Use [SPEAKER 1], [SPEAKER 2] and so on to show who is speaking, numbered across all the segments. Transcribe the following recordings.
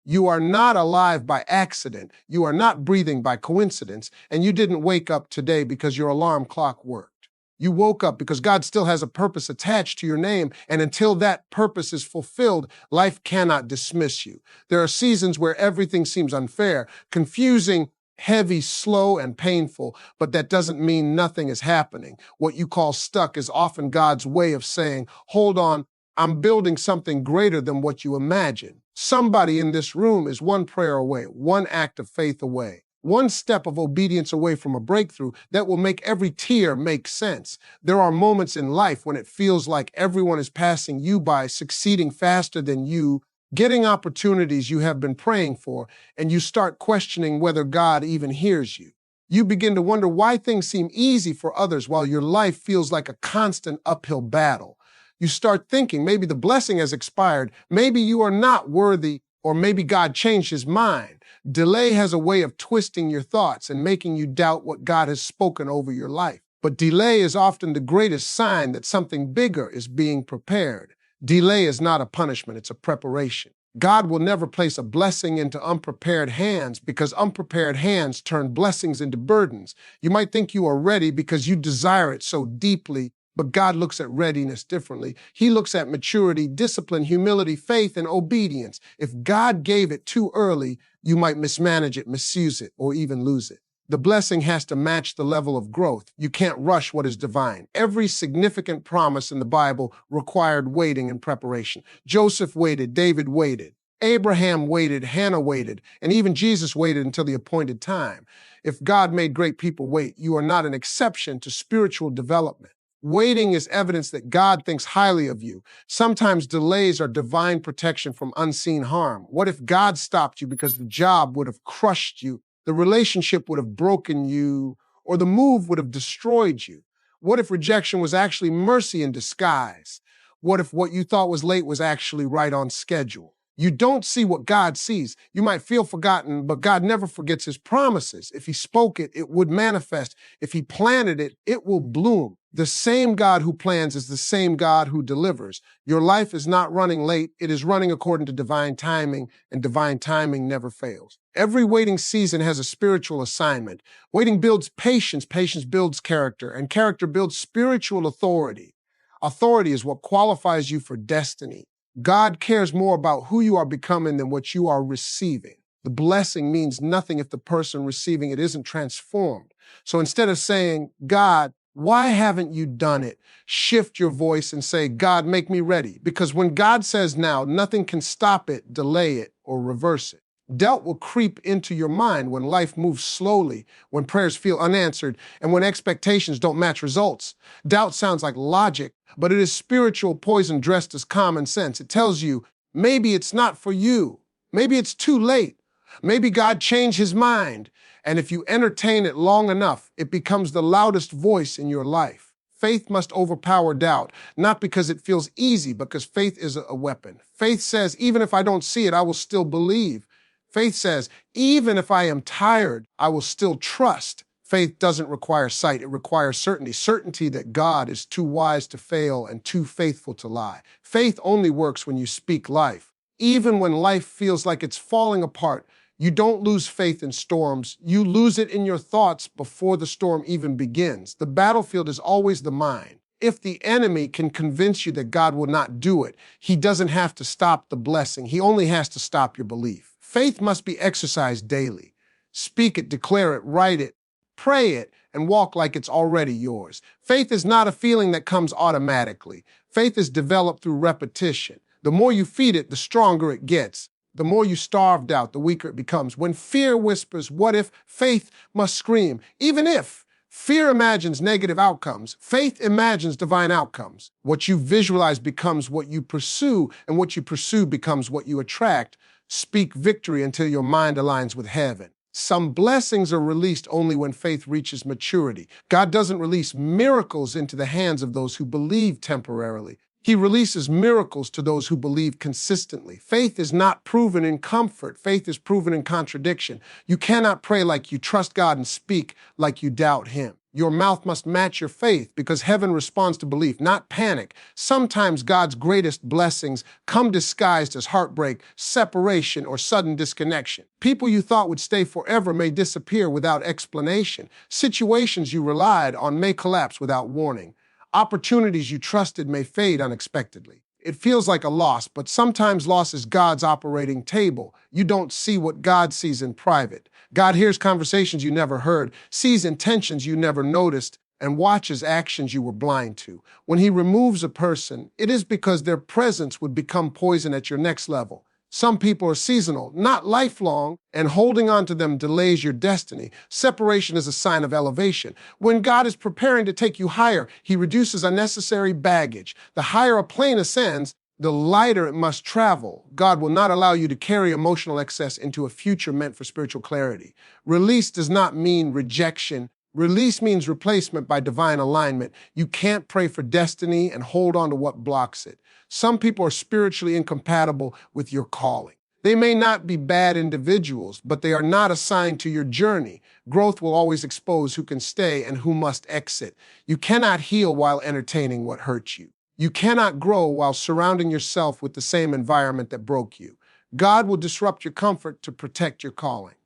[SPEAKER 1] You are not alive by accident. You are not breathing by coincidence. And you didn't wake up today because your alarm clock worked. You woke up because God still has a purpose attached to your name. And until that purpose is fulfilled, life cannot dismiss you. There are seasons where everything seems unfair, confusing, heavy, slow, and painful, but that doesn't mean nothing is happening. What you call stuck is often God's way of saying, hold on, I'm building something greater than what you imagine. Somebody in this room is one prayer away, one act of faith away, one step of obedience away from a breakthrough that will make every tear make sense. There are moments in life when it feels like everyone is passing you by, succeeding faster than you, getting opportunities you have been praying for, and you start questioning whether God even hears you. You begin to wonder why things seem easy for others while your life feels like a constant uphill battle. You start thinking maybe the blessing has expired, maybe you are not worthy, or maybe God changed his mind. Delay has a way of twisting your thoughts and making you doubt what God has spoken over your life. But delay is often the greatest sign that something bigger is being prepared. Delay is not a punishment, it's a preparation. God will never place a blessing into unprepared hands because unprepared hands turn blessings into burdens. You might think you are ready because you desire it so deeply, but God looks at readiness differently. He looks at maturity, discipline, humility, faith, and obedience. If God gave it too early, you might mismanage it, misuse it, or even lose it. The blessing has to match the level of growth. You can't rush what is divine. Every significant promise in the Bible required waiting and preparation. Joseph waited, David waited, Abraham waited, Hannah waited, and even Jesus waited until the appointed time. If God made great people wait, you are not an exception to spiritual development. Waiting is evidence that God thinks highly of you. Sometimes delays are divine protection from unseen harm. What if God stopped you because the job would have crushed you, the relationship would have broken you, or the move would have destroyed you? What if rejection was actually mercy in disguise? What if what you thought was late was actually right on schedule? You don't see what God sees. You might feel forgotten, but God never forgets his promises. If he spoke it, it would manifest. If he planted it, it will bloom. The same God who plans is the same God who delivers. Your life is not running late. It is running according to divine timing, and divine timing never fails. Every waiting season has a spiritual assignment. Waiting builds patience. Patience builds character, and character builds spiritual authority. Authority is what qualifies you for destiny. God cares more about who you are becoming than what you are receiving. The blessing means nothing if the person receiving it isn't transformed. So instead of saying, God, why haven't you done it? Shift your voice and say, God, make me ready. Because when God says now, nothing can stop it, delay it, or reverse it. Doubt will creep into your mind when life moves slowly, when prayers feel unanswered, and when expectations don't match results. Doubt sounds like logic, but it is spiritual poison dressed as common sense. It tells you, maybe it's not for you. Maybe it's too late. Maybe God changed his mind. And if you entertain it long enough, it becomes the loudest voice in your life. Faith must overpower doubt, not because it feels easy, but because faith is a weapon. Faith says, even if I don't see it, I will still believe. Faith says, even if I am tired, I will still trust. Faith doesn't require sight, it requires certainty. Certainty that God is too wise to fail and too faithful to lie. Faith only works when you speak life. Even when life feels like it's falling apart, you don't lose faith in storms. You lose it in your thoughts before the storm even begins. The battlefield is always the mind. If the enemy can convince you that God will not do it, he doesn't have to stop the blessing. He only has to stop your belief. Faith must be exercised daily. Speak it, declare it, write it, pray it, and walk like it's already yours. Faith is not a feeling that comes automatically. Faith is developed through repetition. The more you feed it, the stronger it gets. The more you starve doubt, the weaker it becomes. When fear whispers, what if? Faith must scream. Even if fear imagines negative outcomes, faith imagines divine outcomes. What you visualize becomes what you pursue, and what you pursue becomes what you attract. Speak victory until your mind aligns with heaven. Some blessings are released only when faith reaches maturity. God doesn't release miracles into the hands of those who believe temporarily. He releases miracles to those who believe consistently. Faith is not proven in comfort. Faith is proven in contradiction. You cannot pray like you trust God and speak like you doubt him. Your mouth must match your faith because heaven responds to belief, not panic. Sometimes God's greatest blessings come disguised as heartbreak, separation, or sudden disconnection. People you thought would stay forever may disappear without explanation. Situations you relied on may collapse without warning. Opportunities you trusted may fade unexpectedly. It feels like a loss, but sometimes loss is God's operating table. You don't see what God sees in private. God hears conversations you never heard, sees intentions you never noticed, and watches actions you were blind to. When He removes a person, it is because their presence would become poison at your next level. Some people are seasonal, not lifelong, and holding on to them delays your destiny. Separation is a sign of elevation. When God is preparing to take you higher, He reduces unnecessary baggage. The higher a plane ascends, the lighter it must travel. God will not allow you to carry emotional excess into a future meant for spiritual clarity. Release does not mean rejection. Release means replacement by divine alignment. You can't pray for destiny and hold on to what blocks it. Some people are spiritually incompatible with your calling. They may not be bad individuals, but they are not assigned to your journey. Growth will always expose who can stay and who must exit. You cannot heal while entertaining what hurts you. You cannot grow while surrounding yourself with the same environment that broke you. God will disrupt your comfort to protect your calling.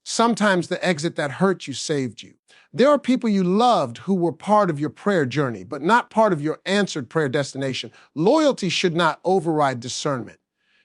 [SPEAKER 1] Sometimes the exit that hurt you saved you. There are people you loved who were part of your prayer journey, but not part of your answered prayer destination. Loyalty should not override discernment.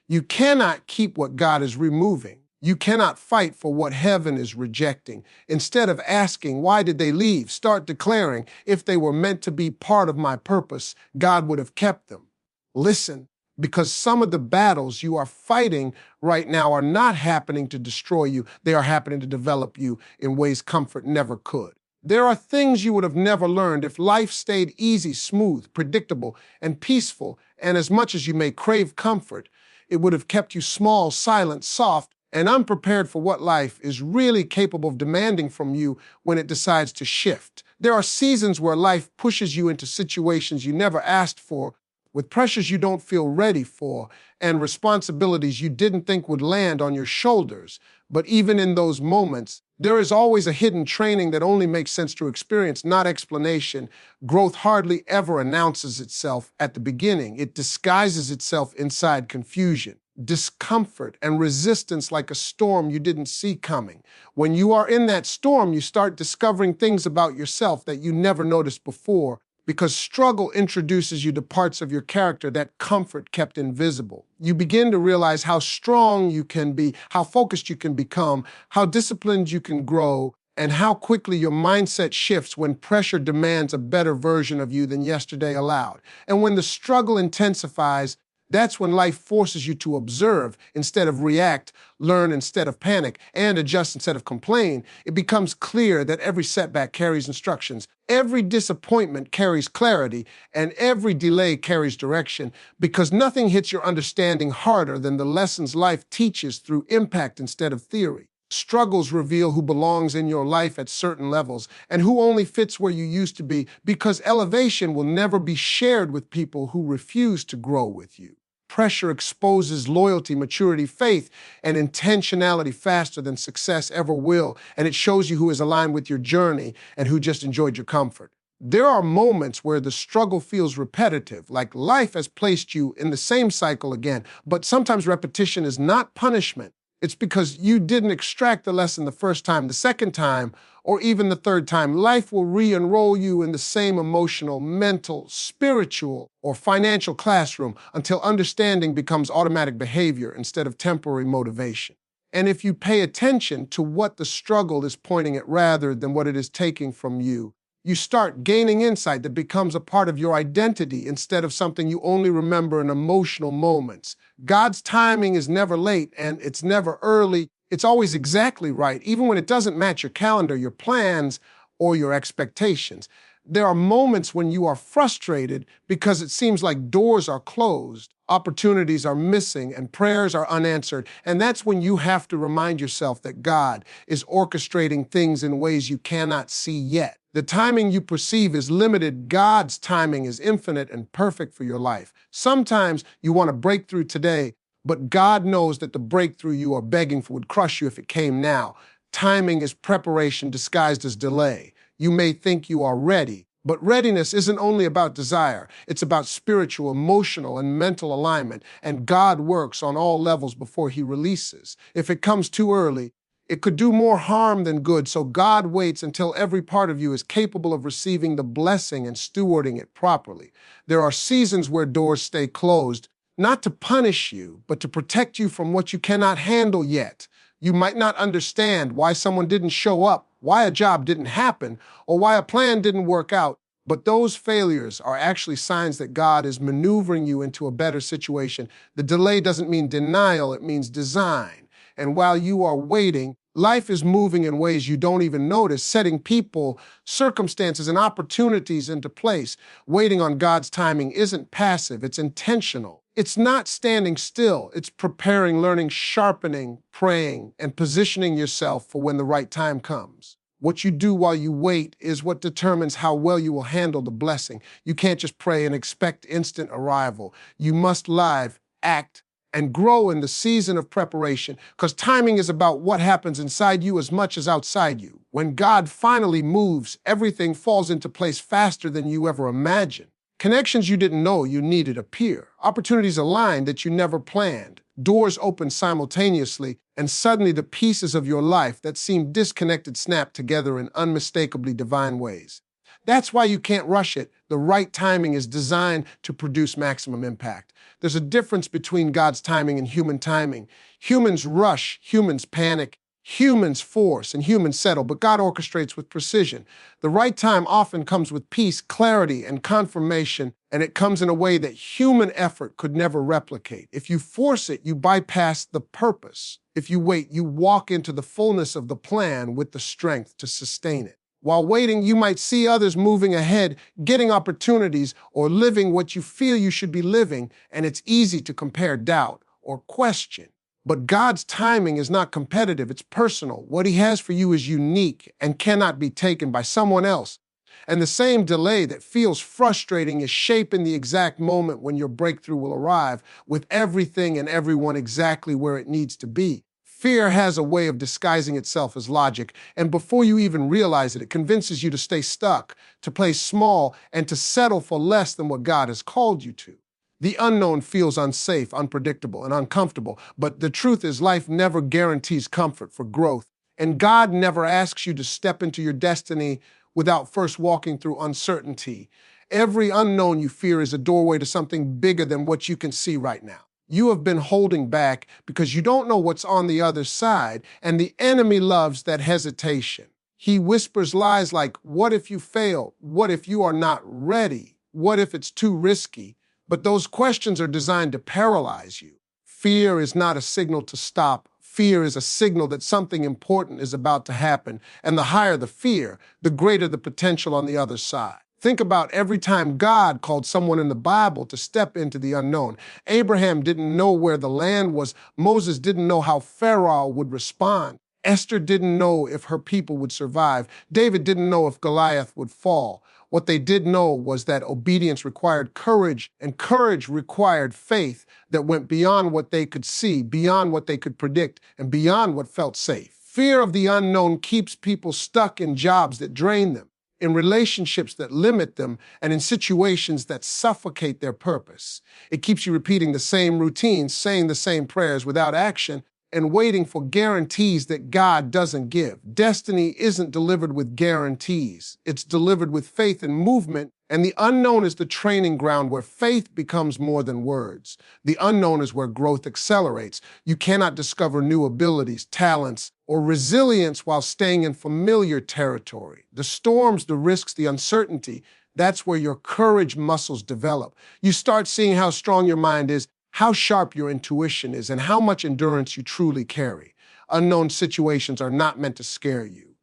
[SPEAKER 1] You cannot keep what God is removing. You cannot fight for what heaven is rejecting. Instead of asking, why did they leave? Start declaring, if they were meant to be part of my purpose, God would have kept them. Listen, because some of the battles you are fighting right now are not happening to destroy you. They are happening to develop you in ways comfort never could. There are things you would have never learned if life stayed easy, smooth, predictable, and peaceful, and as much as you may crave comfort, it would have kept you small, silent, soft, and unprepared for what life is really capable of demanding from you when it decides to shift. There are seasons where life pushes you into situations you never asked for, with pressures you don't feel ready for, and responsibilities you didn't think would land on your shoulders. But even in those moments, there is always a hidden training that only makes sense through experience, not explanation. Growth hardly ever announces itself at the beginning. It disguises itself inside confusion, discomfort, and resistance like a storm you didn't see coming. When you are in that storm, you start discovering things about yourself that you never noticed before, because struggle introduces you to parts of your character that comfort kept invisible. You begin to realize how strong you can be, how focused you can become, how disciplined you can grow, and how quickly your mindset shifts when pressure demands a better version of you than yesterday allowed. And when the struggle intensifies, that's when life forces you to observe instead of react, learn instead of panic, and adjust instead of complain. It becomes clear that every setback carries instructions, every disappointment carries clarity, and every delay carries direction, because nothing hits your understanding harder than the lessons life teaches through impact instead of theory. Struggles reveal who belongs in your life at certain levels and who only fits where you used to be, because elevation will never be shared with people who refuse to grow with you. Pressure exposes loyalty, maturity, faith, and intentionality faster than success ever will, and it shows you who is aligned with your journey and who just enjoyed your comfort. There are moments where the struggle feels repetitive, like life has placed you in the same cycle again, but sometimes repetition is not punishment. It's because you didn't extract the lesson the first time, the second time, or even the third time. Life will re-enroll you in the same emotional, mental, spiritual, or financial classroom until understanding becomes automatic behavior instead of temporary motivation. And if you pay attention to what the struggle is pointing at rather than what it is taking from you, you start gaining insight that becomes a part of your identity instead of something you only remember in emotional moments. God's timing is never late and it's never early. It's always exactly right, even when it doesn't match your calendar, your plans, or your expectations. There are moments when you are frustrated because it seems like doors are closed, opportunities are missing, and prayers are unanswered. And that's when you have to remind yourself that God is orchestrating things in ways you cannot see yet. The timing you perceive is limited. God's timing is infinite and perfect for your life. Sometimes you want a breakthrough today, but God knows that the breakthrough you are begging for would crush you if it came now. Timing is preparation disguised as delay. You may think you are ready, but readiness isn't only about desire. It's about spiritual, emotional, and mental alignment, and God works on all levels before He releases. If it comes too early, it could do more harm than good, so God waits until every part of you is capable of receiving the blessing and stewarding it properly. There are seasons where doors stay closed, not to punish you, but to protect you from what you cannot handle yet. You might not understand why someone didn't show up, why a job didn't happen, or why a plan didn't work out, but those failures are actually signs that God is maneuvering you into a better situation. The delay doesn't mean denial, it means design. And while you are waiting, life is moving in ways you don't even notice, setting people, circumstances, and opportunities into place. Waiting on God's timing isn't passive, it's intentional. It's not standing still, it's preparing, learning, sharpening, praying, and positioning yourself for when the right time comes. What you do while you wait is what determines how well you will handle the blessing. You can't just pray and expect instant arrival. You must live, act, and grow in the season of preparation, because timing is about what happens inside you as much as outside you. When God finally moves, everything falls into place faster than you ever imagined. Connections you didn't know you needed appear. Opportunities align that you never planned. Doors open simultaneously, and suddenly the pieces of your life that seemed disconnected snap together in unmistakably divine ways. That's why you can't rush it. The right timing is designed to produce maximum impact. There's a difference between God's timing and human timing. Humans rush, humans panic, humans force, and humans settle, but God orchestrates with precision. The right time often comes with peace, clarity, and confirmation, and it comes in a way that human effort could never replicate. If you force it, you bypass the purpose. If you wait, you walk into the fullness of the plan with the strength to sustain it. While waiting, you might see others moving ahead, getting opportunities, or living what you feel you should be living, and it's easy to compare, doubt, or question. But God's timing is not competitive, it's personal. What He has for you is unique and cannot be taken by someone else. And the same delay that feels frustrating is shaping the exact moment when your breakthrough will arrive, with everything and everyone exactly where it needs to be. Fear has a way of disguising itself as logic, and before you even realize it, it convinces you to stay stuck, to play small, and to settle for less than what God has called you to. The unknown feels unsafe, unpredictable, and uncomfortable, but the truth is life never guarantees comfort for growth, and God never asks you to step into your destiny without first walking through uncertainty. Every unknown you fear is a doorway to something bigger than what you can see right now. You have been holding back because you don't know what's on the other side, and the enemy loves that hesitation. He whispers lies like, what if you fail? What if you are not ready? What if it's too risky? But those questions are designed to paralyze you. Fear is not a signal to stop. Fear is a signal that something important is about to happen, and the higher the fear, the greater the potential on the other side. Think about every time God called someone in the Bible to step into the unknown. Abraham didn't know where the land was. Moses didn't know how Pharaoh would respond. Esther didn't know if her people would survive. David didn't know if Goliath would fall. What they did know was that obedience required courage, and courage required faith that went beyond what they could see, beyond what they could predict, and beyond what felt safe. Fear of the unknown keeps people stuck in jobs that drain them, in relationships that limit them, and in situations that suffocate their purpose. It keeps you repeating the same routines, saying the same prayers without action, and waiting for guarantees that God doesn't give. Destiny isn't delivered with guarantees. It's delivered with faith and movement, and the unknown is the training ground where faith becomes more than words. The unknown is where growth accelerates. You cannot discover new abilities, talents, or resilience while staying in familiar territory. The storms, the risks, the uncertainty, that's where your courage muscles develop. You start seeing how strong your mind is, how sharp your intuition is, and how much endurance you truly carry. Unknown situations are not meant to scare you.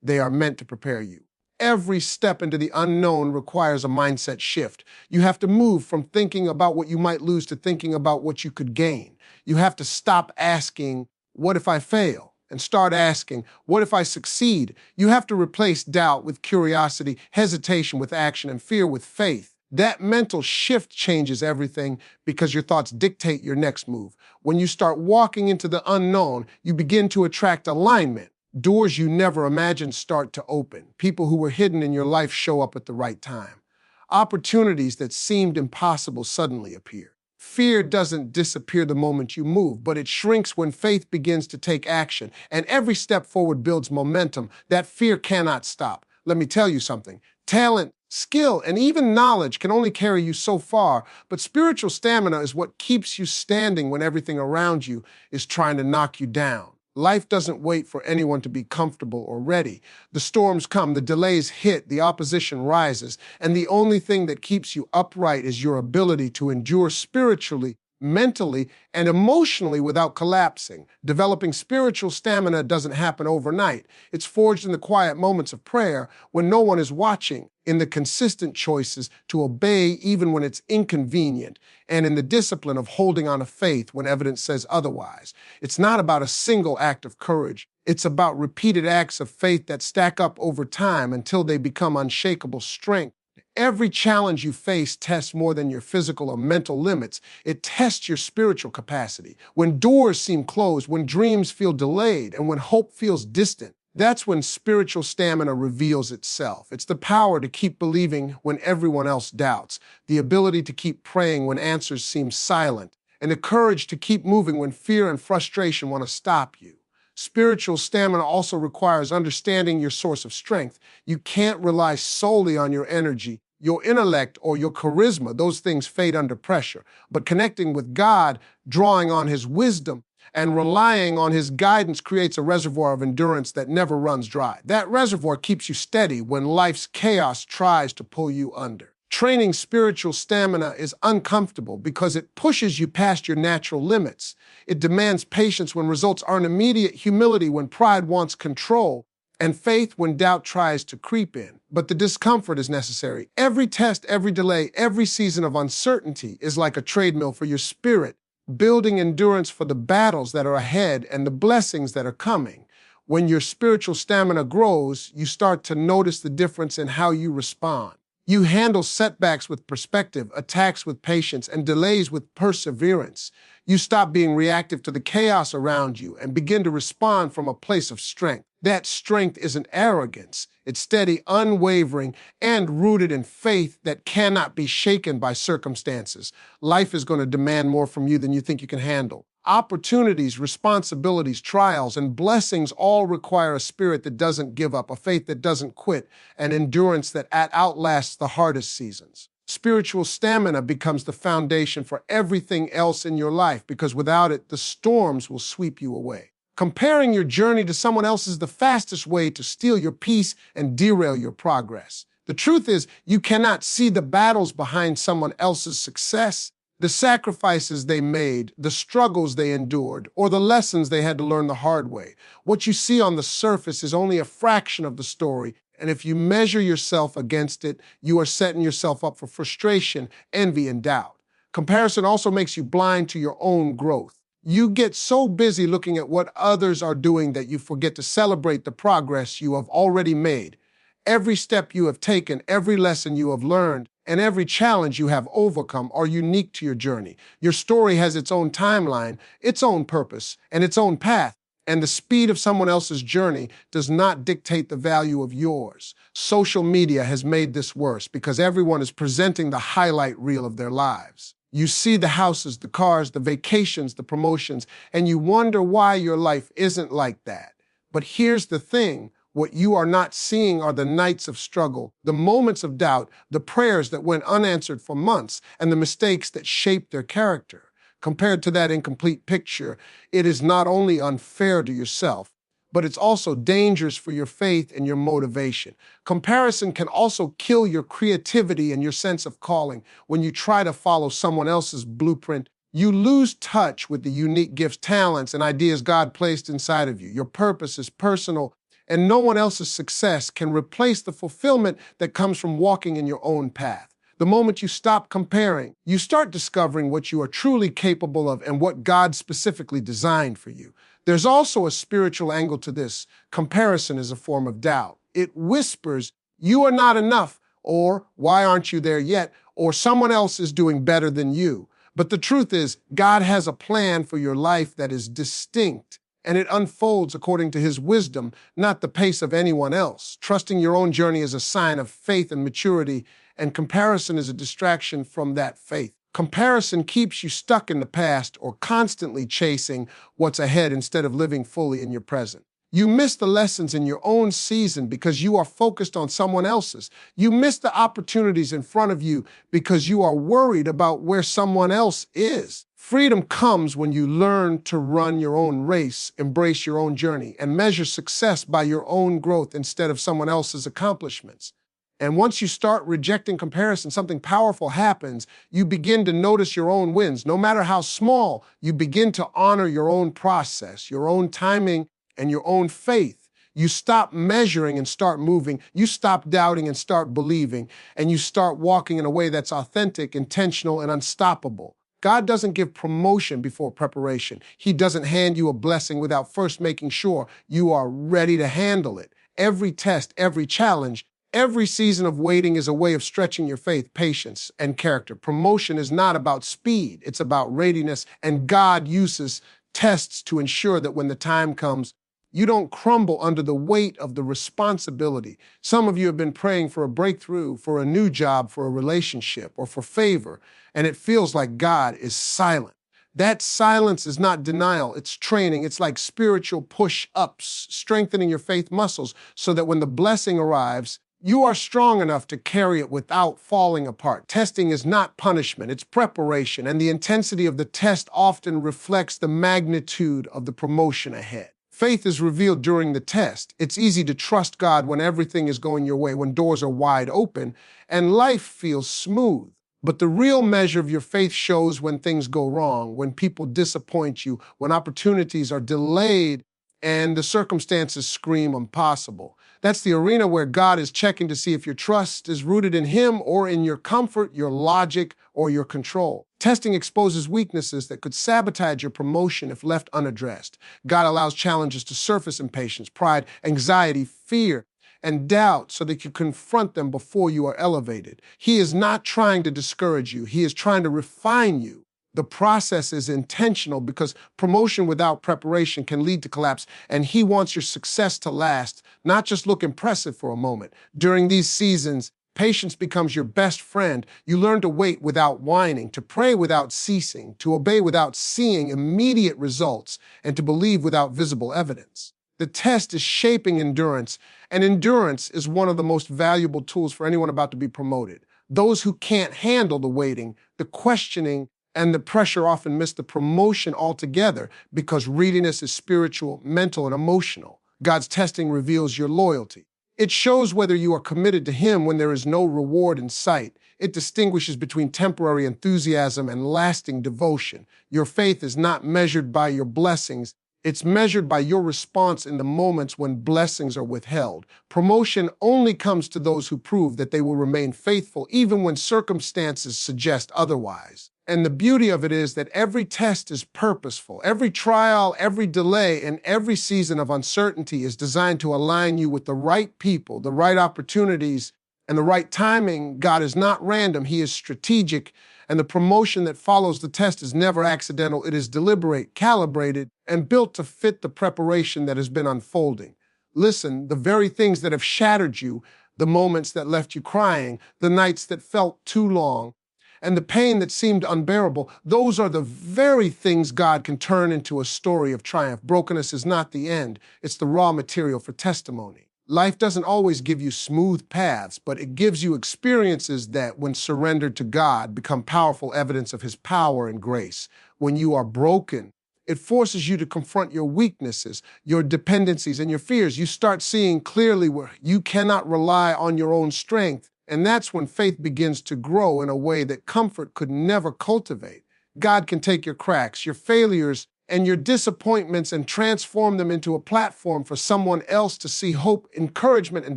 [SPEAKER 1] They are meant to prepare you. Every step into the unknown requires a mindset shift. You have to move from thinking about what you might lose to thinking about what you could gain. You have to stop asking, what if I fail? And start asking, what if I succeed? You have to replace doubt with curiosity, hesitation with action, and fear with faith. That mental shift changes everything because your thoughts dictate your next move. When you start walking into the unknown, you begin to attract alignment. Doors you never imagined start to open. People who were hidden in your life show up at the right time. Opportunities that seemed impossible suddenly appear. Fear doesn't disappear the moment you move, but it shrinks when faith begins to take action, and every step forward builds momentum that fear cannot stop. Let me tell you something. Talent, skill, and even knowledge can only carry you so far, but spiritual stamina is what keeps you standing when everything around you is trying to knock you down. Life doesn't wait for anyone to be comfortable or ready. The storms come, the delays hit, the opposition rises, and the only thing that keeps you upright is your ability to endure spiritually, mentally, and emotionally without collapsing. Developing spiritual stamina doesn't happen overnight. It's forged in the quiet moments of prayer when no one is watching, in the consistent choices to obey even when it's inconvenient, and in the discipline of holding on to faith when evidence says otherwise. It's not about a single act of courage. It's about repeated acts of faith that stack up over time until they become unshakable strength. Every challenge you face tests more than your physical or mental limits. It tests your spiritual capacity. When doors seem closed, when dreams feel delayed, and when hope feels distant, that's when spiritual stamina reveals itself. It's the power to keep believing when everyone else doubts, the ability to keep praying when answers seem silent, and the courage to keep moving when fear and frustration want to stop you. Spiritual stamina also requires understanding your source of strength. You can't rely solely on your energy, your intellect, or your charisma. Those things fade under pressure. But connecting with God, drawing on His wisdom, and relying on His guidance creates a reservoir of endurance that never runs dry. That reservoir keeps you steady when life's chaos tries to pull you under. Training spiritual stamina is uncomfortable because it pushes you past your natural limits. It demands patience when results aren't immediate, humility when pride wants control, and faith when doubt tries to creep in. But the discomfort is necessary. Every test, every delay, every season of uncertainty is like a treadmill for your spirit, building endurance for the battles that are ahead and the blessings that are coming. When your spiritual stamina grows, you start to notice the difference in how you respond. You handle setbacks with perspective, attacks with patience, and delays with perseverance. You stop being reactive to the chaos around you and begin to respond from a place of strength. That strength isn't arrogance. It's steady, unwavering, and rooted in faith that cannot be shaken by circumstances. Life is going to demand more from you than you think you can handle. Opportunities, responsibilities, trials, and blessings all require a spirit that doesn't give up, a faith that doesn't quit, an endurance that outlasts the hardest seasons. Spiritual stamina becomes the foundation for everything else in your life because without it, the storms will sweep you away. Comparing your journey to someone else is the fastest way to steal your peace and derail your progress. The truth is, you cannot see the battles behind someone else's success, the sacrifices they made, the struggles they endured, or the lessons they had to learn the hard way. What you see on the surface is only a fraction of the story, and if you measure yourself against it, you are setting yourself up for frustration, envy, and doubt. Comparison also makes you blind to your own growth. You get so busy looking at what others are doing that you forget to celebrate the progress you have already made. Every step you have taken, every lesson you have learned, and every challenge you have overcome are unique to your journey. Your story has its own timeline, its own purpose, and its own path. And the speed of someone else's journey does not dictate the value of yours. Social media has made this worse because everyone is presenting the highlight reel of their lives. You see the houses, the cars, the vacations, the promotions, and you wonder why your life isn't like that. But here's the thing. What you are not seeing are the nights of struggle, the moments of doubt, the prayers that went unanswered for months, and the mistakes that shaped their character. Compared to that incomplete picture, it is not only unfair to yourself, but it's also dangerous for your faith and your motivation. Comparison can also kill your creativity and your sense of calling. When you try to follow someone else's blueprint, you lose touch with the unique gifts, talents, and ideas God placed inside of you. Your purpose is personal, and no one else's success can replace the fulfillment that comes from walking in your own path. The moment you stop comparing, you start discovering what you are truly capable of and what God specifically designed for you. There's also a spiritual angle to this. Comparison is a form of doubt. It whispers, "You are not enough," or "Why aren't you there yet?" or "Someone else is doing better than you." But the truth is, God has a plan for your life that is distinct and it unfolds according to his wisdom, not the pace of anyone else. Trusting your own journey is a sign of faith and maturity, and comparison is a distraction from that faith. Comparison keeps you stuck in the past or constantly chasing what's ahead instead of living fully in your present. You miss the lessons in your own season because you are focused on someone else's. You miss the opportunities in front of you because you are worried about where someone else is. Freedom comes when you learn to run your own race, embrace your own journey, and measure success by your own growth instead of someone else's accomplishments. And once you start rejecting comparison, something powerful happens. You begin to notice your own wins. No matter how small, you begin to honor your own process, your own timing, and your own faith. You stop measuring and start moving. You stop doubting and start believing. And you start walking in a way that's authentic, intentional, and unstoppable. God doesn't give promotion before preparation. He doesn't hand you a blessing without first making sure you are ready to handle it. Every test, every challenge, every season of waiting is a way of stretching your faith, patience, and character. Promotion is not about speed. It's about readiness, and God uses tests to ensure that when the time comes, you don't crumble under the weight of the responsibility. Some of you have been praying for a breakthrough, for a new job, for a relationship, or for favor, and it feels like God is silent. That silence is not denial, it's training. It's like spiritual push-ups, strengthening your faith muscles so that when the blessing arrives, you are strong enough to carry it without falling apart. Testing is not punishment, it's preparation, and the intensity of the test often reflects the magnitude of the promotion ahead. Faith is revealed during the test. It's easy to trust God when everything is going your way, when doors are wide open, and life feels smooth. But the real measure of your faith shows when things go wrong, when people disappoint you, when opportunities are delayed, and the circumstances scream impossible. That's the arena where God is checking to see if your trust is rooted in Him or in your comfort, your logic, or your control. Testing exposes weaknesses that could sabotage your promotion if left unaddressed. God allows challenges to surface: impatience, pride, anxiety, fear, and doubt so that you confront them before you are elevated. He is not trying to discourage you. He is trying to refine you. The process is intentional because promotion without preparation can lead to collapse, and He wants your success to last, not just look impressive for a moment. During these seasons, patience becomes your best friend. You learn to wait without whining, to pray without ceasing, to obey without seeing immediate results, and to believe without visible evidence. The test is shaping endurance, and endurance is one of the most valuable tools for anyone about to be promoted. Those who can't handle the waiting, the questioning, and the pressure often miss the promotion altogether because readiness is spiritual, mental, and emotional. God's testing reveals your loyalty. It shows whether you are committed to Him when there is no reward in sight. It distinguishes between temporary enthusiasm and lasting devotion. Your faith is not measured by your blessings. It's measured by your response in the moments when blessings are withheld. Promotion only comes to those who prove that they will remain faithful even when circumstances suggest otherwise. And the beauty of it is that every test is purposeful. Every trial, every delay, and every season of uncertainty is designed to align you with the right people, the right opportunities, and the right timing. God is not random. He is strategic. And the promotion that follows the test is never accidental. It is deliberate, calibrated, and built to fit the preparation that has been unfolding. Listen, the very things that have shattered you, the moments that left you crying, the nights that felt too long, and the pain that seemed unbearable, those are the very things God can turn into a story of triumph. Brokenness is not the end. It's the raw material for testimony. Life doesn't always give you smooth paths, but it gives you experiences that, when surrendered to God, become powerful evidence of His power and grace. When you are broken, it forces you to confront your weaknesses, your dependencies, and your fears. You start seeing clearly where you cannot rely on your own strength. And that's when faith begins to grow in a way that comfort could never cultivate. God can take your cracks, your failures, and your disappointments and transform them into a platform for someone else to see hope, encouragement, and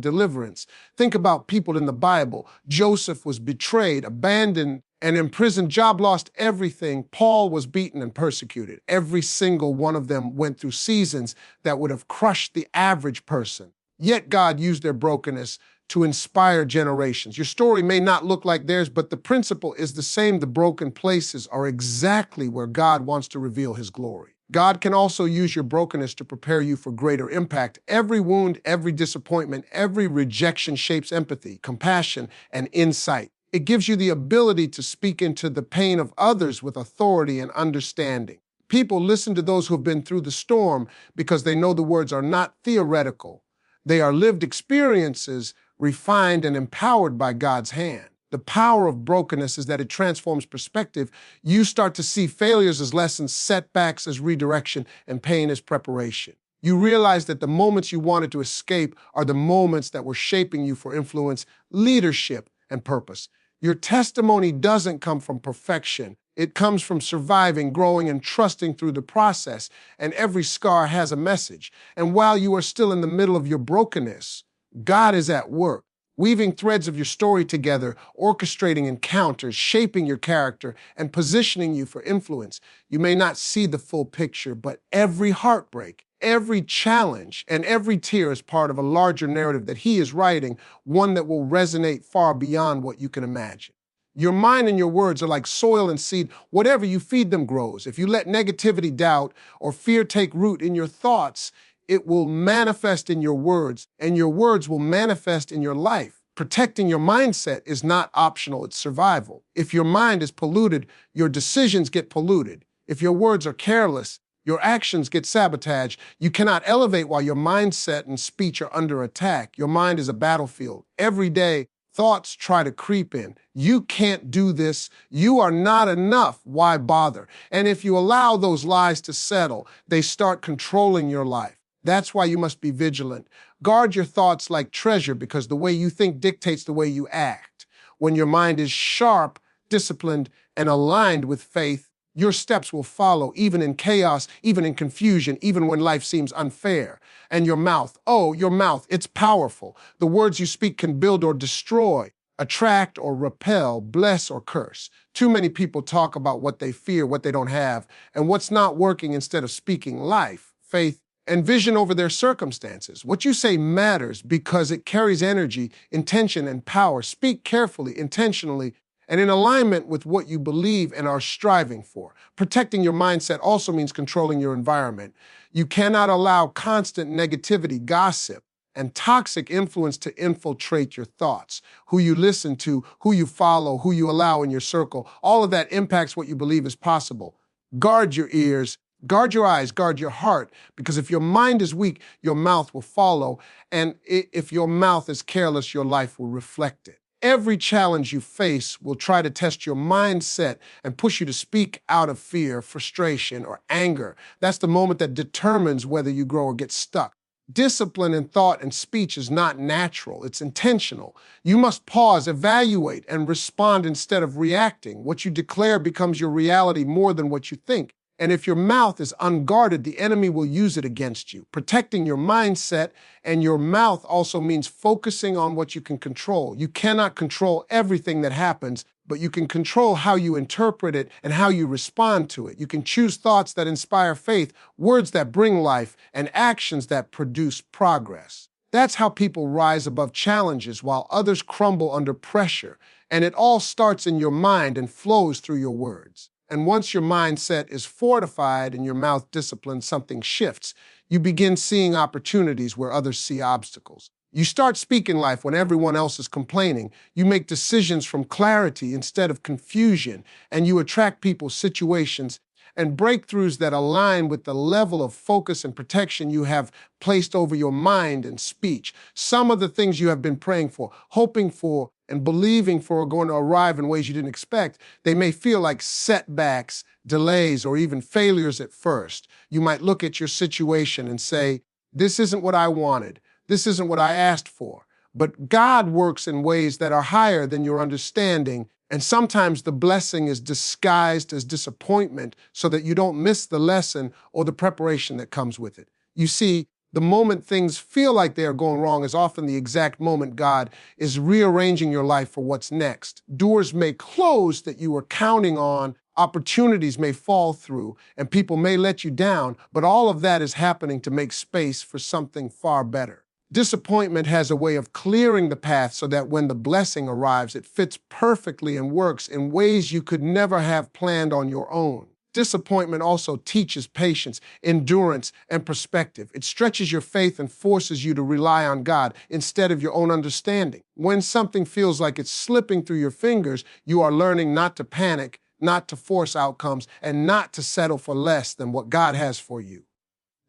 [SPEAKER 1] deliverance. Think about people in the Bible. Joseph was betrayed, abandoned, and imprisoned. Job lost everything. Paul was beaten and persecuted. Every single one of them went through seasons that would have crushed the average person. Yet God used their brokenness to inspire generations. Your story may not look like theirs, but the principle is the same. The broken places are exactly where God wants to reveal His glory. God can also use your brokenness to prepare you for greater impact. Every wound, every disappointment, every rejection shapes empathy, compassion, and insight. It gives you the ability to speak into the pain of others with authority and understanding. People listen to those who have been through the storm because they know the words are not theoretical. They are lived experiences, refined and empowered by God's hand. The power of brokenness is that it transforms perspective. You start to see failures as lessons, setbacks as redirection, and pain as preparation. You realize that the moments you wanted to escape are the moments that were shaping you for influence, leadership, and purpose. Your testimony doesn't come from perfection. It comes from surviving, growing, and trusting through the process. And every scar has a message. And while you are still in the middle of your brokenness, God is at work, weaving threads of your story together, orchestrating encounters, shaping your character, and positioning you for influence. You may not see the full picture, but every heartbreak, every challenge, and every tear is part of a larger narrative that He is writing, one that will resonate far beyond what you can imagine. Your mind and your words are like soil and seed. Whatever you feed them grows. If you let negativity, doubt, or fear take root in your thoughts, it will manifest in your words, and your words will manifest in your life. Protecting your mindset is not optional, it's survival. If your mind is polluted, your decisions get polluted. If your words are careless, your actions get sabotaged. You cannot elevate while your mindset and speech are under attack. Your mind is a battlefield. Every day, thoughts try to creep in. You can't do this. You are not enough. Why bother? And if you allow those lies to settle, they start controlling your life. That's why you must be vigilant. Guard your thoughts like treasure, because the way you think dictates the way you act. When your mind is sharp, disciplined, and aligned with faith, your steps will follow, even in chaos, even in confusion, even when life seems unfair. And your mouth, your mouth, it's powerful. The words you speak can build or destroy, attract or repel, bless or curse. Too many people talk about what they fear, what they don't have, and what's not working instead of speaking life, faith, and vision over their circumstances. What you say matters because it carries energy, intention, and power. Speak carefully, intentionally, and in alignment with what you believe and are striving for. Protecting your mindset also means controlling your environment. You cannot allow constant negativity, gossip, and toxic influence to infiltrate your thoughts. Who you listen to, who you follow, who you allow in your circle, all of that impacts what you believe is possible. Guard your ears, guard your eyes, guard your heart, because if your mind is weak, your mouth will follow, and if your mouth is careless, your life will reflect it. Every challenge you face will try to test your mindset and push you to speak out of fear, frustration, or anger. That's the moment that determines whether you grow or get stuck. Discipline in thought and speech is not natural, it's intentional. You must pause, evaluate, and respond instead of reacting. What you declare becomes your reality more than what you think. And if your mouth is unguarded, the enemy will use it against you. Protecting your mindset and your mouth also means focusing on what you can control. You cannot control everything that happens, but you can control how you interpret it and how you respond to it. You can choose thoughts that inspire faith, words that bring life, and actions that produce progress. That's how people rise above challenges while others crumble under pressure. And it all starts in your mind and flows through your words. And once your mindset is fortified and your mouth disciplined, something shifts. You begin seeing opportunities where others see obstacles. You start speaking life when everyone else is complaining. You make decisions from clarity instead of confusion, and you attract people, situations, and breakthroughs that align with the level of focus and protection you have placed over your mind and speech. Some of the things you have been praying for, hoping for, and believing for are going to arrive in ways you didn't expect. They may feel like setbacks, delays, or even failures at first. You might look at your situation and say, this isn't what I wanted. This isn't what I asked for. But God works in ways that are higher than your understanding, and sometimes the blessing is disguised as disappointment so that you don't miss the lesson or the preparation that comes with it. You see, the moment things feel like they are going wrong is often the exact moment God is rearranging your life for what's next. Doors may close that you were counting on, opportunities may fall through, and people may let you down, but all of that is happening to make space for something far better. Disappointment has a way of clearing the path so that when the blessing arrives, it fits perfectly and works in ways you could never have planned on your own. Disappointment also teaches patience, endurance, and perspective. It stretches your faith and forces you to rely on God instead of your own understanding. When something feels like it's slipping through your fingers, you are learning not to panic, not to force outcomes, and not to settle for less than what God has for you.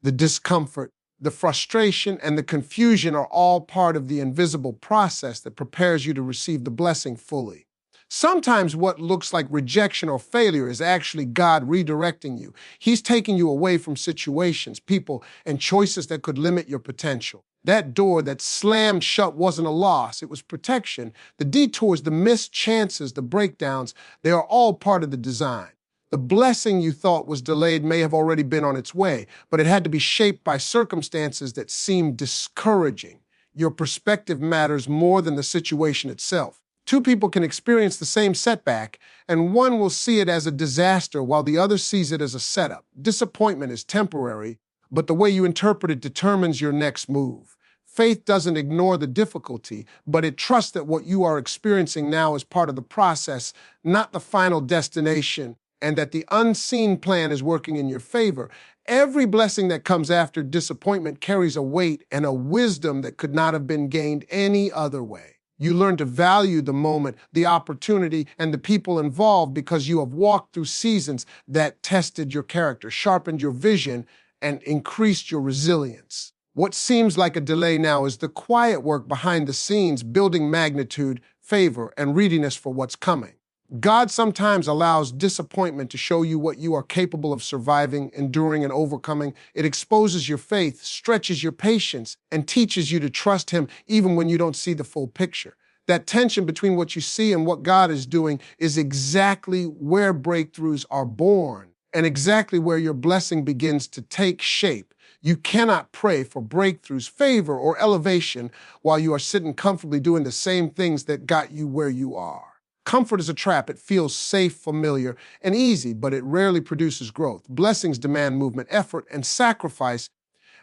[SPEAKER 1] The discomfort, the frustration, and the confusion are all part of the invisible process that prepares you to receive the blessing fully. Sometimes what looks like rejection or failure is actually God redirecting you. He's taking you away from situations, people, and choices that could limit your potential. That door that slammed shut wasn't a loss, it was protection. The detours, the missed chances, the breakdowns, they are all part of the design. The blessing you thought was delayed may have already been on its way, but it had to be shaped by circumstances that seemed discouraging. Your perspective matters more than the situation itself. Two people can experience the same setback, and one will see it as a disaster while the other sees it as a setup. Disappointment is temporary, but the way you interpret it determines your next move. Faith doesn't ignore the difficulty, but it trusts that what you are experiencing now is part of the process, not the final destination, and that the unseen plan is working in your favor. Every blessing that comes after disappointment carries a weight and a wisdom that could not have been gained any other way. You learn to value the moment, the opportunity, and the people involved because you have walked through seasons that tested your character, sharpened your vision, and increased your resilience. What seems like a delay now is the quiet work behind the scenes, building magnitude, favor, and readiness for what's coming. God sometimes allows disappointment to show you what you are capable of surviving, enduring, and overcoming. It exposes your faith, stretches your patience, and teaches you to trust Him even when you don't see the full picture. That tension between what you see and what God is doing is exactly where breakthroughs are born and exactly where your blessing begins to take shape. You cannot pray for breakthroughs, favor, or elevation while you are sitting comfortably doing the same things that got you where you are. Comfort is a trap. It feels safe, familiar, and easy, but it rarely produces growth. Blessings demand movement, effort, and sacrifice,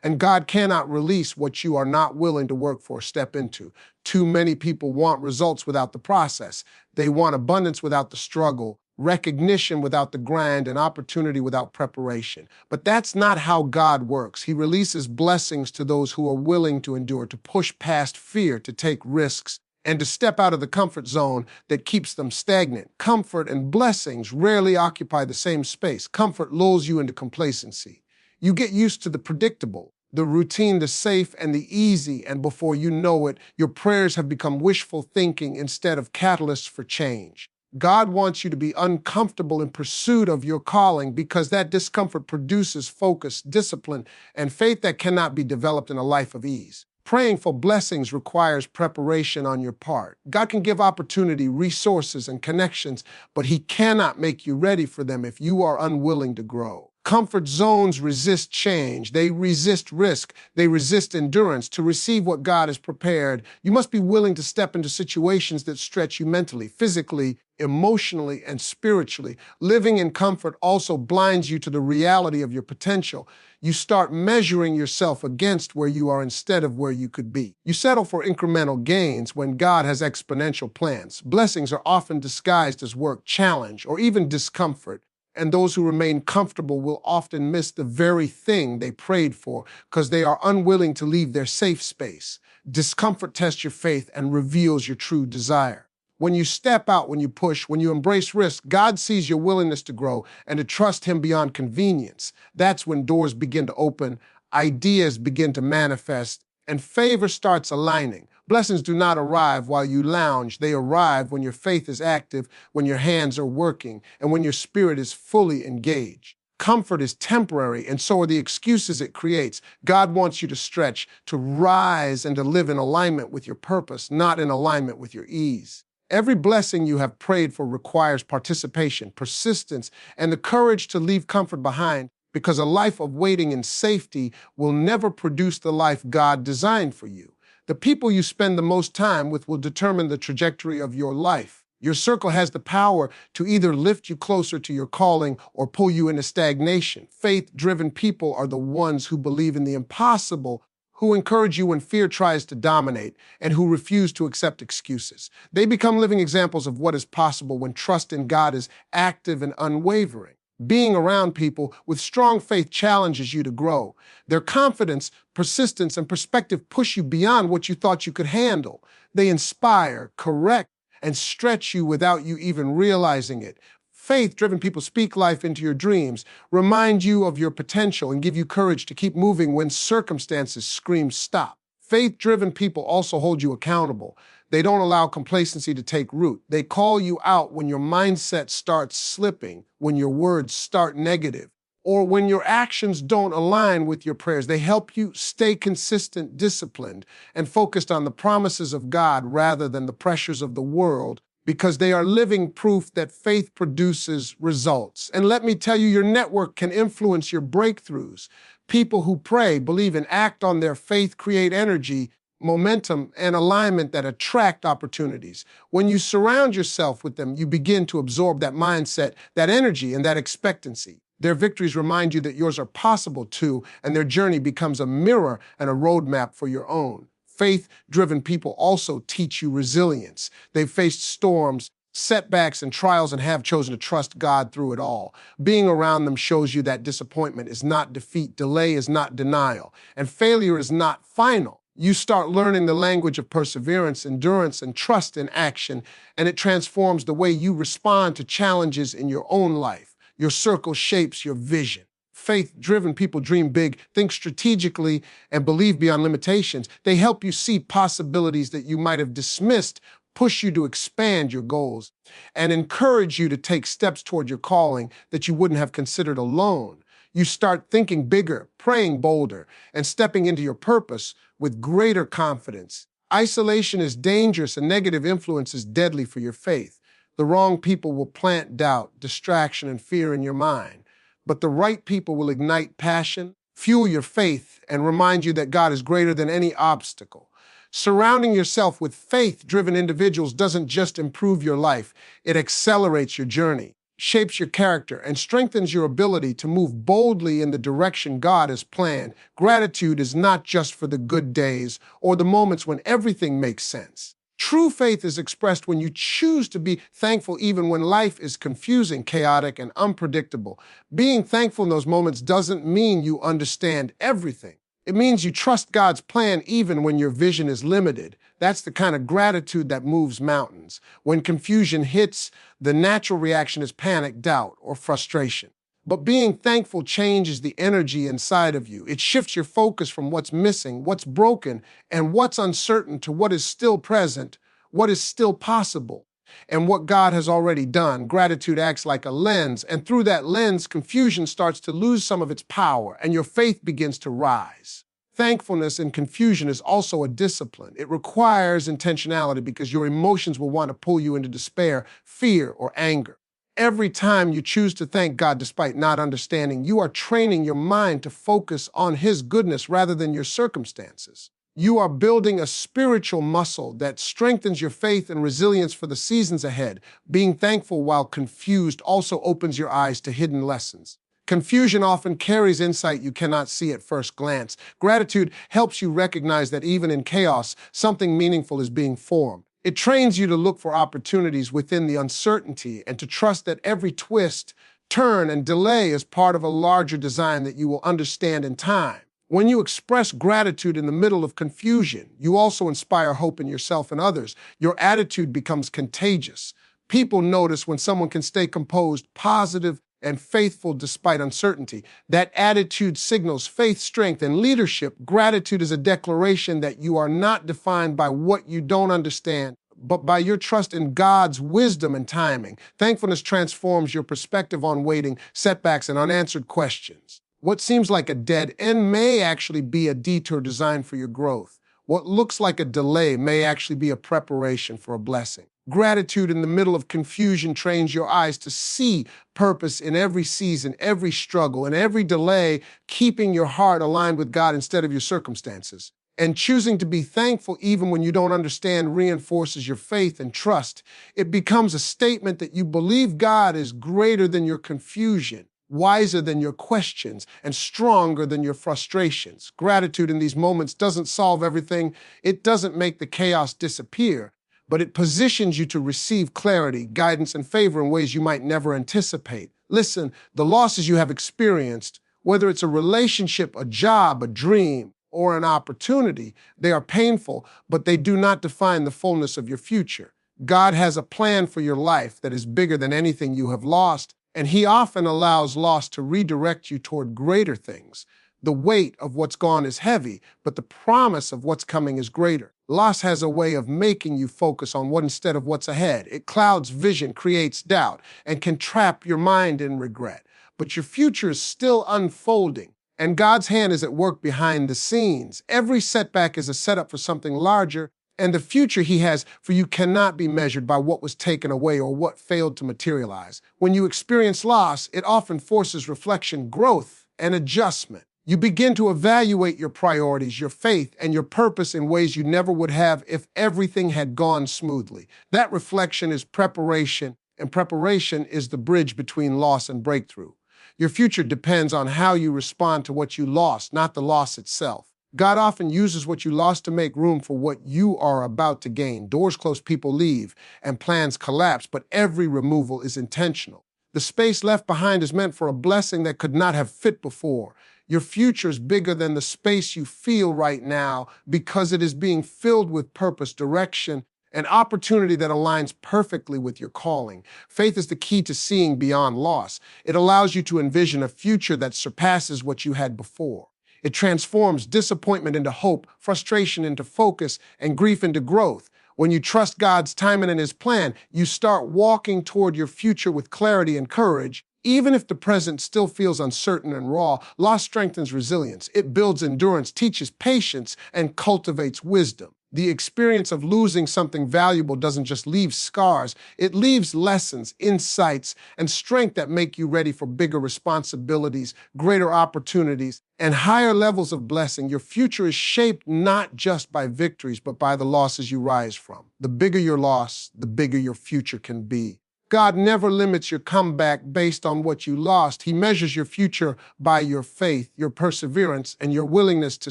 [SPEAKER 1] and God cannot release what you are not willing to work for or step into. Too many people want results without the process. They want abundance without the struggle, recognition without the grind, and opportunity without preparation. But that's not how God works. He releases blessings to those who are willing to endure, to push past fear, to take risks, and to step out of the comfort zone that keeps them stagnant. Comfort and blessings rarely occupy the same space. Comfort lulls you into complacency. You get used to the predictable, the routine, the safe, and the easy, and before you know it, your prayers have become wishful thinking instead of catalysts for change. God wants you to be uncomfortable in pursuit of your calling because that discomfort produces focus, discipline, and faith that cannot be developed in a life of ease. Praying for blessings requires preparation on your part. God can give opportunity, resources, and connections, but He cannot make you ready for them if you are unwilling to grow. Comfort zones resist change. They resist risk. They resist endurance. To receive what God has prepared, you must be willing to step into situations that stretch you mentally, physically, emotionally, and spiritually. Living in comfort also blinds you to the reality of your potential. You start measuring yourself against where you are instead of where you could be. You settle for incremental gains when God has exponential plans. Blessings are often disguised as work, challenge, or even discomfort. And those who remain comfortable will often miss the very thing they prayed for because they are unwilling to leave their safe space. Discomfort tests your faith and reveals your true desire. When you step out, when you push, when you embrace risk, God sees your willingness to grow and to trust Him beyond convenience. That's when doors begin to open, ideas begin to manifest, and favor starts aligning. Blessings do not arrive while you lounge. They arrive when your faith is active, when your hands are working, and when your spirit is fully engaged. Comfort is temporary, and so are the excuses it creates. God wants you to stretch, to rise, and to live in alignment with your purpose, not in alignment with your ease. Every blessing you have prayed for requires participation, persistence, and the courage to leave comfort behind, because a life of waiting in safety will never produce the life God designed for you. The people you spend the most time with will determine the trajectory of your life. Your circle has the power to either lift you closer to your calling or pull you into stagnation. Faith-driven people are the ones who believe in the impossible, who encourage you when fear tries to dominate, and who refuse to accept excuses. They become living examples of what is possible when trust in God is active and unwavering. Being around people with strong faith challenges you to grow. Their confidence, persistence, and perspective push you beyond what you thought you could handle. They inspire, correct, and stretch you without you even realizing it. Faith-driven people speak life into your dreams, remind you of your potential, and give you courage to keep moving when circumstances scream stop. Faith-driven people also hold you accountable. They don't allow complacency to take root. They call you out when your mindset starts slipping, when your words start negative, or when your actions don't align with your prayers. They help you stay consistent, disciplined, and focused on the promises of God rather than the pressures of the world, because they are living proof that faith produces results. And let me tell you, your network can influence your breakthroughs. People who pray, believe, and act on their faith create energy, momentum, and alignment that attract opportunities. When you surround yourself with them, you begin to absorb that mindset, that energy, and that expectancy. Their victories remind you that yours are possible too, and their journey becomes a mirror and a roadmap for your own. Faith-driven people also teach you resilience. They've faced storms, setbacks, and trials, and have chosen to trust God through it all. Being around them shows you that disappointment is not defeat, delay is not denial, and failure is not final. You start learning the language of perseverance, endurance, and trust in action, and it transforms the way you respond to challenges in your own life. Your circle shapes your vision. Faith-driven people dream big, think strategically, and believe beyond limitations. They help you see possibilities that you might have dismissed, push you to expand your goals, and encourage you to take steps toward your calling that you wouldn't have considered alone. You start thinking bigger, praying bolder, and stepping into your purpose with greater confidence. Isolation is dangerous, and negative influence is deadly for your faith. The wrong people will plant doubt, distraction, and fear in your mind. But the right people will ignite passion, fuel your faith, and remind you that God is greater than any obstacle. Surrounding yourself with faith-driven individuals doesn't just improve your life, it accelerates your journey, shapes your character, and strengthens your ability to move boldly in the direction God has planned. Gratitude is not just for the good days or the moments when everything makes sense. True faith is expressed when you choose to be thankful even when life is confusing, chaotic, and unpredictable. Being thankful in those moments doesn't mean you understand everything. It means you trust God's plan even when your vision is limited. That's the kind of gratitude that moves mountains. When confusion hits, the natural reaction is panic, doubt, or frustration. But being thankful changes the energy inside of you. It shifts your focus from what's missing, what's broken, and what's uncertain to what is still present, what is still possible, and what God has already done. Gratitude acts like a lens, and through that lens, confusion starts to lose some of its power, and your faith begins to rise. Thankfulness in confusion is also a discipline. It requires intentionality because your emotions will want to pull you into despair, fear, or anger. Every time you choose to thank God despite not understanding, you are training your mind to focus on His goodness rather than your circumstances. You are building a spiritual muscle that strengthens your faith and resilience for the seasons ahead. Being thankful while confused also opens your eyes to hidden lessons. Confusion often carries insight you cannot see at first glance. Gratitude helps you recognize that even in chaos, something meaningful is being formed. It trains you to look for opportunities within the uncertainty and to trust that every twist, turn, and delay is part of a larger design that you will understand in time. When you express gratitude in the middle of confusion, you also inspire hope in yourself and others. Your attitude becomes contagious. People notice when someone can stay composed, positive, and faithful despite uncertainty. That attitude signals faith, strength, and leadership. Gratitude is a declaration that you are not defined by what you don't understand, but by your trust in God's wisdom and timing. Thankfulness transforms your perspective on waiting, setbacks, and unanswered questions. What seems like a dead end may actually be a detour designed for your growth. What looks like a delay may actually be a preparation for a blessing. Gratitude in the middle of confusion trains your eyes to see purpose in every season, every struggle, and every delay, keeping your heart aligned with God instead of your circumstances. And choosing to be thankful even when you don't understand reinforces your faith and trust. It becomes a statement that you believe God is greater than your confusion, wiser than your questions, and stronger than your frustrations. Gratitude in these moments doesn't solve everything. It doesn't make the chaos disappear, but it positions you to receive clarity, guidance, and favor in ways you might never anticipate. Listen, the losses you have experienced, whether it's a relationship, a job, a dream, or an opportunity, they are painful, but they do not define the fullness of your future. God has a plan for your life that is bigger than anything you have lost, and He often allows loss to redirect you toward greater things. The weight of what's gone is heavy, but the promise of what's coming is greater. Loss has a way of making you focus on what instead of what's ahead. It clouds vision, creates doubt, and can trap your mind in regret. But your future is still unfolding, and God's hand is at work behind the scenes. Every setback is a setup for something larger, and the future He has for you cannot be measured by what was taken away or what failed to materialize. When you experience loss, it often forces reflection, growth, and adjustment. You begin to evaluate your priorities, your faith, and your purpose in ways you never would have if everything had gone smoothly. That reflection is preparation, and preparation is the bridge between loss and breakthrough. Your future depends on how you respond to what you lost, not the loss itself. God often uses what you lost to make room for what you are about to gain. Doors close, people leave, and plans collapse, but every removal is intentional. The space left behind is meant for a blessing that could not have fit before. Your future is bigger than the space you feel right now because it is being filled with purpose, direction, and opportunity that aligns perfectly with your calling. Faith is the key to seeing beyond loss. It allows you to envision a future that surpasses what you had before. It transforms disappointment into hope, frustration into focus, and grief into growth. When you trust God's timing and His plan, you start walking toward your future with clarity and courage. Even if the present still feels uncertain and raw, loss strengthens resilience. It builds endurance, teaches patience, and cultivates wisdom. The experience of losing something valuable doesn't just leave scars, it leaves lessons, insights, and strength that make you ready for bigger responsibilities, greater opportunities, and higher levels of blessing. Your future is shaped not just by victories, but by the losses you rise from. The bigger your loss, the bigger your future can be. God never limits your comeback based on what you lost. He measures your future by your faith, your perseverance, and your willingness to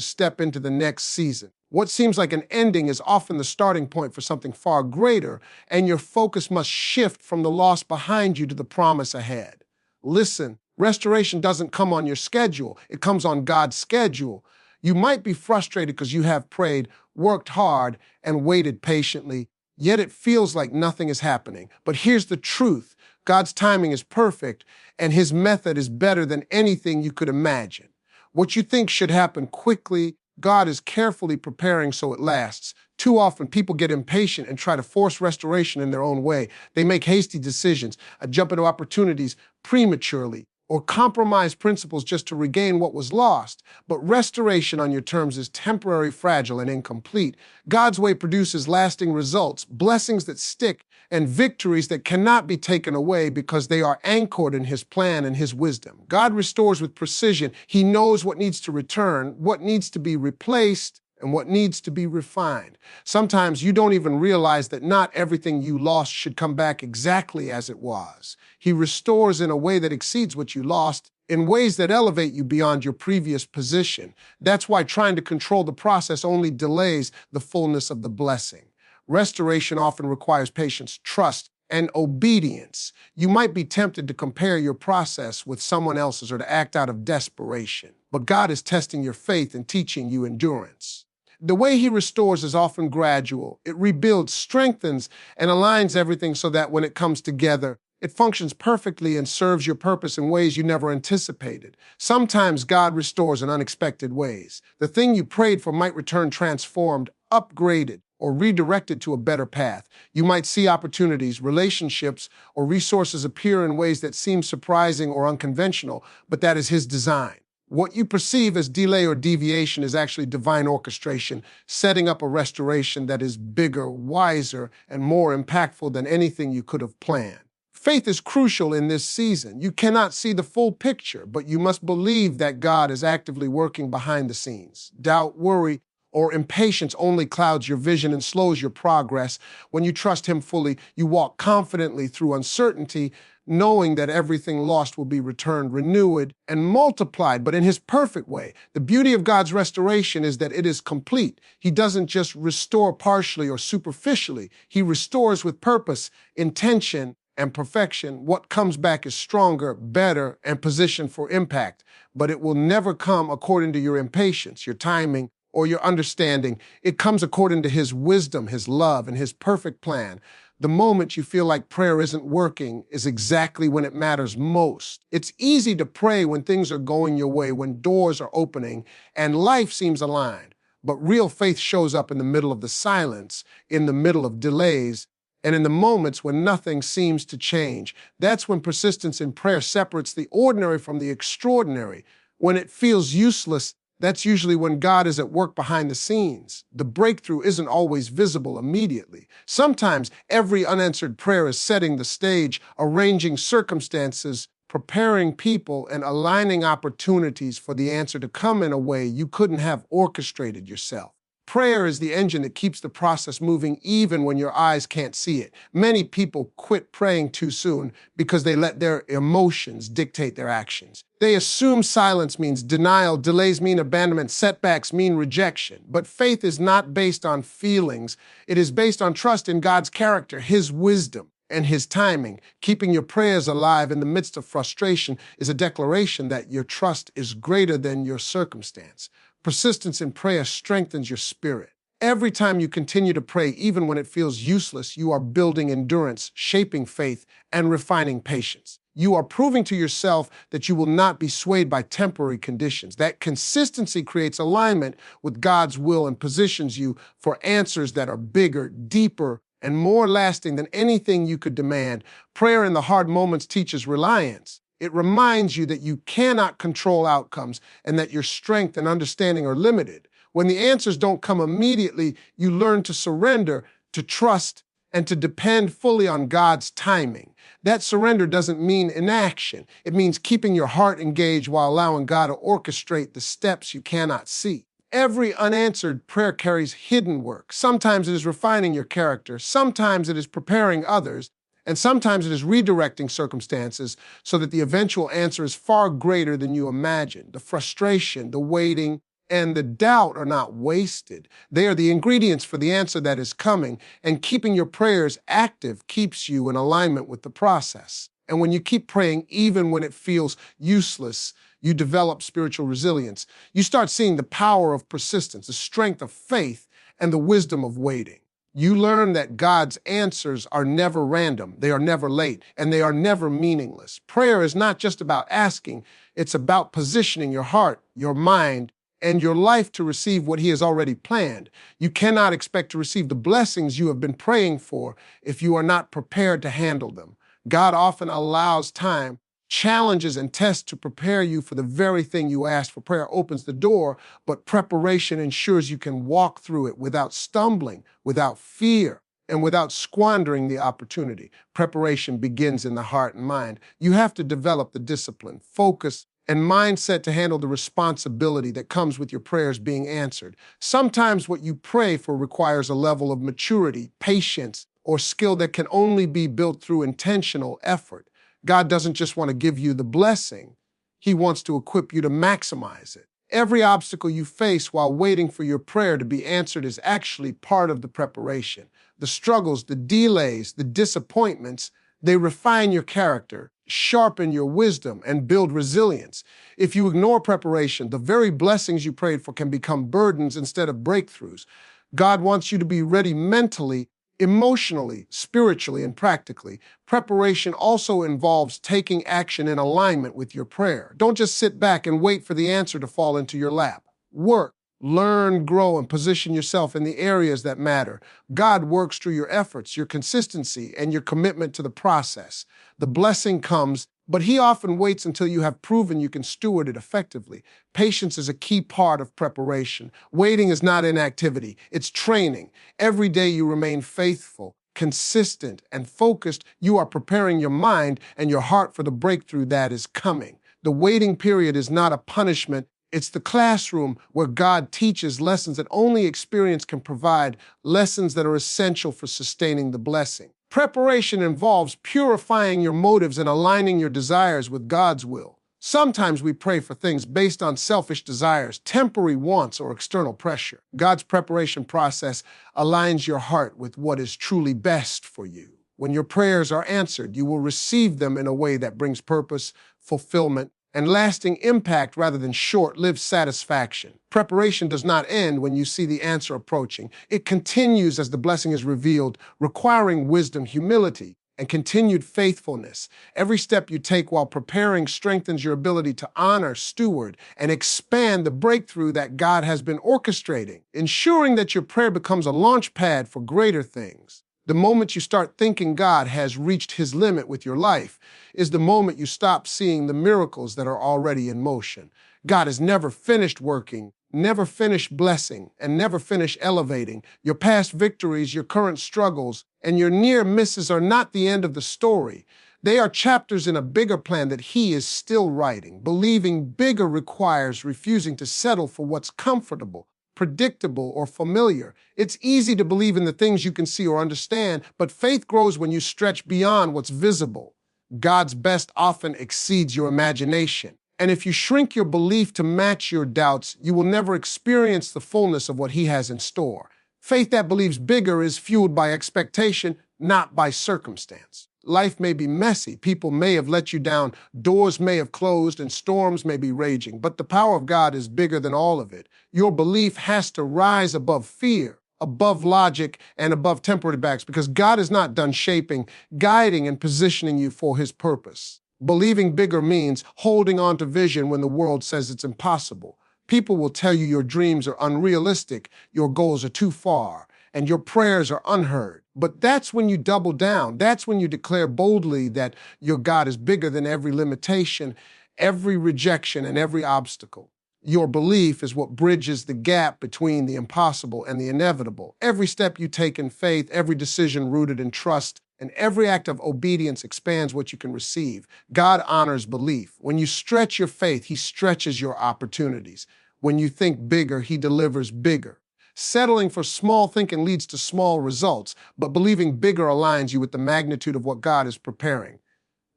[SPEAKER 1] step into the next season. What seems like an ending is often the starting point for something far greater, and your focus must shift from the loss behind you to the promise ahead. Listen, restoration doesn't come on your schedule. It comes on God's schedule. You might be frustrated because you have prayed, worked hard, and waited patiently, yet it feels like nothing is happening. But here's the truth. God's timing is perfect, and His method is better than anything you could imagine. What you think should happen quickly, God is carefully preparing so it lasts. Too often, people get impatient and try to force restoration in their own way. They make hasty decisions, jump into opportunities prematurely, or compromise principles just to regain what was lost. But restoration on your terms is temporary, fragile, and incomplete. God's way produces lasting results, blessings that stick, and victories that cannot be taken away because they are anchored in His plan and His wisdom. God restores with precision. He knows what needs to return, what needs to be replaced, and what needs to be refined. Sometimes you don't even realize that not everything you lost should come back exactly as it was. He restores in a way that exceeds what you lost, in ways that elevate you beyond your previous position. That's why trying to control the process only delays the fullness of the blessing. Restoration often requires patience, trust, and obedience. You might be tempted to compare your process with someone else's or to act out of desperation, but God is testing your faith and teaching you endurance. The way He restores is often gradual. It rebuilds, strengthens, and aligns everything so that when it comes together, it functions perfectly and serves your purpose in ways you never anticipated. Sometimes God restores in unexpected ways. The thing you prayed for might return transformed, upgraded, or redirected to a better path. You might see opportunities, relationships, or resources appear in ways that seem surprising or unconventional, but that is His design. What you perceive as delay or deviation is actually divine orchestration, setting up a restoration that is bigger, wiser, and more impactful than anything you could have planned. Faith is crucial in this season. You cannot see the full picture, but you must believe that God is actively working behind the scenes. Doubt, worry, or impatience only clouds your vision and slows your progress. When you trust Him fully, you walk confidently through uncertainty, knowing that everything lost will be returned, renewed, and multiplied, but in His perfect way. The beauty of God's restoration is that it is complete. He doesn't just restore partially or superficially. He restores with purpose, intention, and perfection, what comes back is stronger, better, and positioned for impact. But it will never come according to your impatience, your timing, or your understanding. It comes according to His wisdom, His love, and His perfect plan. The moment you feel like prayer isn't working is exactly when it matters most. It's easy to pray when things are going your way, when doors are opening, and life seems aligned. But real faith shows up in the middle of the silence, in the middle of delays, and in the moments when nothing seems to change. That's when persistence in prayer separates the ordinary from the extraordinary. When it feels useless, that's usually when God is at work behind the scenes. The breakthrough isn't always visible immediately. Sometimes every unanswered prayer is setting the stage, arranging circumstances, preparing people, and aligning opportunities for the answer to come in a way you couldn't have orchestrated yourself. Prayer is the engine that keeps the process moving even when your eyes can't see it. Many people quit praying too soon because they let their emotions dictate their actions. They assume silence means denial, delays mean abandonment, setbacks mean rejection. But faith is not based on feelings. It is based on trust in God's character, His wisdom, and His timing. Keeping your prayers alive in the midst of frustration is a declaration that your trust is greater than your circumstance. Persistence in prayer strengthens your spirit. Every time you continue to pray, even when it feels useless, you are building endurance, shaping faith, and refining patience. You are proving to yourself that you will not be swayed by temporary conditions. That consistency creates alignment with God's will and positions you for answers that are bigger, deeper, and more lasting than anything you could demand. Prayer in the hard moments teaches reliance. It reminds you that you cannot control outcomes and that your strength and understanding are limited. When the answers don't come immediately, you learn to surrender, to trust, and to depend fully on God's timing. That surrender doesn't mean inaction. It means keeping your heart engaged while allowing God to orchestrate the steps you cannot see. Every unanswered prayer carries hidden work. Sometimes it is refining your character. Sometimes it is preparing others. And sometimes it is redirecting circumstances so that the eventual answer is far greater than you imagined. The frustration, the waiting, and the doubt are not wasted. They are the ingredients for the answer that is coming, and keeping your prayers active keeps you in alignment with the process. And when you keep praying, even when it feels useless, you develop spiritual resilience. You start seeing the power of persistence, the strength of faith, and the wisdom of waiting. You learn that God's answers are never random, they are never late, and they are never meaningless. Prayer is not just about asking, it's about positioning your heart, your mind, and your life to receive what He has already planned. You cannot expect to receive the blessings you have been praying for if you are not prepared to handle them. God often allows time, challenges, and tests to prepare you for the very thing you asked for. Prayer opens the door, but preparation ensures you can walk through it without stumbling, without fear, and without squandering the opportunity. Preparation begins in the heart and mind. You have to develop the discipline, focus, and mindset to handle the responsibility that comes with your prayers being answered. Sometimes what you pray for requires a level of maturity, patience, or skill that can only be built through intentional effort. God doesn't just want to give you the blessing. He wants to equip you to maximize it. Every obstacle you face while waiting for your prayer to be answered is actually part of the preparation. The struggles, the delays, the disappointments, they refine your character, sharpen your wisdom, and build resilience. If you ignore preparation, the very blessings you prayed for can become burdens instead of breakthroughs. God wants you to be ready mentally, emotionally, spiritually, and practically. Preparation also involves taking action in alignment with your prayer. Don't just sit back and wait for the answer to fall into your lap. Work, learn, grow, and position yourself in the areas that matter. God works through your efforts, your consistency, and your commitment to the process. The blessing comes, but He often waits until you have proven you can steward it effectively. Patience is a key part of preparation. Waiting is not inactivity, it's training. Every day you remain faithful, consistent, and focused, you are preparing your mind and your heart for the breakthrough that is coming. The waiting period is not a punishment. It's the classroom where God teaches lessons that only experience can provide, lessons that are essential for sustaining the blessing. Preparation involves purifying your motives and aligning your desires with God's will. Sometimes we pray for things based on selfish desires, temporary wants, or external pressure. God's preparation process aligns your heart with what is truly best for you. When your prayers are answered, you will receive them in a way that brings purpose, fulfillment, and lasting impact rather than short-lived satisfaction. Preparation does not end when you see the answer approaching. It continues as the blessing is revealed, requiring wisdom, humility, and continued faithfulness. Every step you take while preparing strengthens your ability to honor, steward, and expand the breakthrough that God has been orchestrating, ensuring that your prayer becomes a launch pad for greater things. The moment you start thinking God has reached his limit with your life is the moment you stop seeing the miracles that are already in motion. God is never finished working, never finished blessing, and never finished elevating. Your past victories, your current struggles, and your near misses are not the end of the story. They are chapters in a bigger plan that he is still writing. Believing bigger requires refusing to settle for what's comfortable, predictable, or familiar. It's easy to believe in the things you can see or understand, but faith grows when you stretch beyond what's visible. God's best often exceeds your imagination. And if you shrink your belief to match your doubts, you will never experience the fullness of what he has in store. Faith that believes bigger is fueled by expectation, not by circumstance. Life may be messy. People may have let you down. Doors may have closed and storms may be raging. But the power of God is bigger than all of it. Your belief has to rise above fear, above logic, and above temporary backs, because God is not done shaping, guiding, and positioning you for his purpose. Believing bigger means holding on to vision when the world says it's impossible. People will tell you your dreams are unrealistic, your goals are too far, and your prayers are unheard. But that's when you double down. That's when you declare boldly that your God is bigger than every limitation, every rejection, and every obstacle. Your belief is what bridges the gap between the impossible and the inevitable. Every step you take in faith, every decision rooted in trust, and every act of obedience expands what you can receive. God honors belief. When you stretch your faith, he stretches your opportunities. When you think bigger, he delivers bigger. Settling for small thinking leads to small results, but believing bigger aligns you with the magnitude of what God is preparing.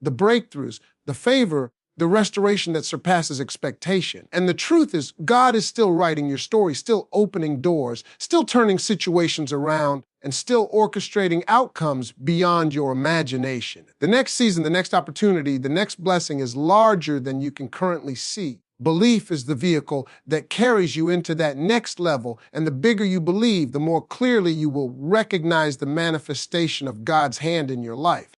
[SPEAKER 1] The breakthroughs, the favor, the restoration that surpasses expectation. And the truth is, God is still writing your story, still opening doors, still turning situations around, and still orchestrating outcomes beyond your imagination. The next season, the next opportunity, the next blessing is larger than you can currently see. Belief is the vehicle that carries you into that next level, and the bigger you believe, the more clearly you will recognize the manifestation of God's hand in your life.